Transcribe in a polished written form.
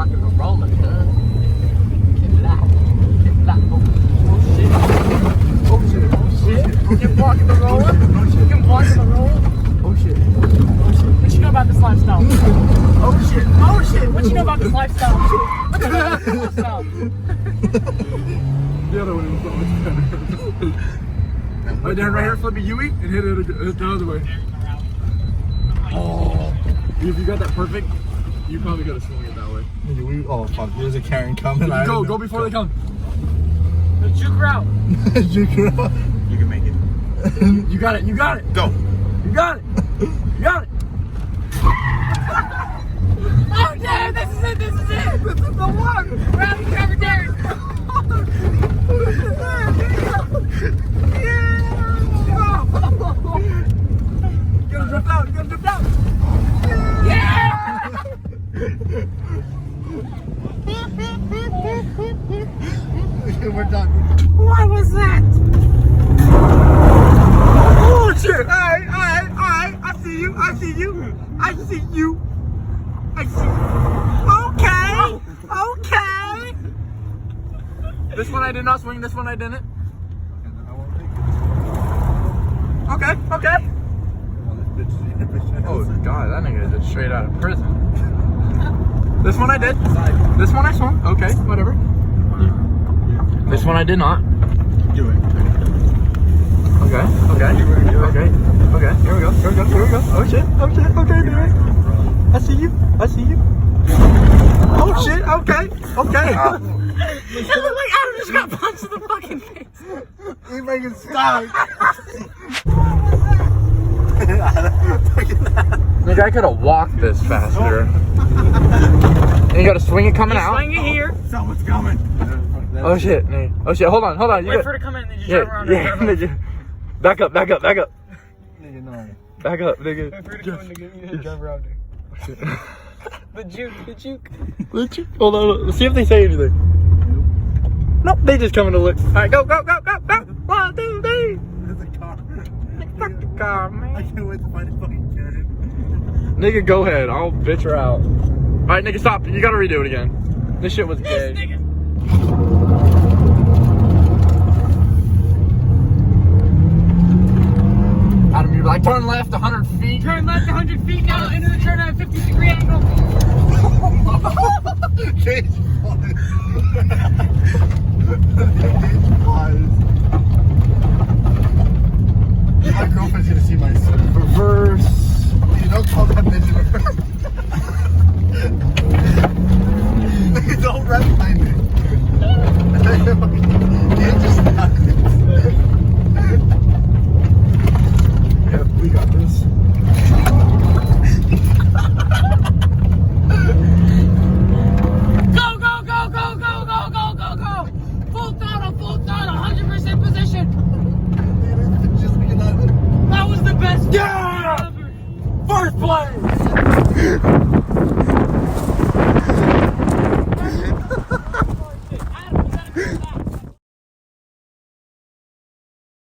blocking the roller, cuz. Get black. Get black. Oh shit. Oh shit. Oh shit. Get blocking the roller. Get blocking the roller. Oh shit. Oh shit. What you know about this lifestyle? Oh shit. Oh shit. What you know about this lifestyle? What you know about this lifestyle? The other one was so much better. Right down right here, flip a Yui and hit it the other way. Oh. If you got that perfect, you probably gotta swing it that way. Oh fuck, there's a Karen coming. Go before they come. Juke her out. Juke her out. You can make it. You got it, you got it. Go. You got it. You got it. Oh damn, this is it, this is it. This is the one. Rally Trevor Derek. You gotta drift out, you gotta drift out. Yeah! We're done. What was that? Oh shit! Alright. I see you. I see you. I see you. I see you. Okay. This one I did not swing. This one I didn't. Okay. Oh god, that nigga is just straight out of prison. This one I did. This one I swung. Okay, whatever. This one I did not. Do it. Okay. Here we go. Oh shit. Okay, dude. I see you. Oh shit. Okay. It looked like Adam just got punched in the fucking face. He making stop. Nigga, I could have walked this faster. And you gotta swing it coming out. Swing it here. Someone's coming. Oh shit, nigga. Oh shit, hold on. Wait for it to come in and then you drive around. Nigga. Back up. Nigga, no. Back up, nigga. Wait for it to come in and you drive around there. The juke. Hold on. Let's see if they say anything. Nope, they just coming to look. Alright, go. 1, 2, 3. There's a car. Fuck the car, man. I can't wait to find a fucking Karen. Nigga, go ahead. I'll bitch her out. Alright, nigga, stop. You gotta redo it again. This shit was gay. Nigga. Adam, you're like, turn left 100 feet. Turn left 100 feet now into the turn at a 50-degree angle. Cage flies. My girlfriend's gonna see my Reverse. You don't call that bitch reverse. Don't run behind me. Can't just stop it. Yep, we got this. Go. Full throttle, 100% position. Just be That was the best. Yeah! Ever. First place!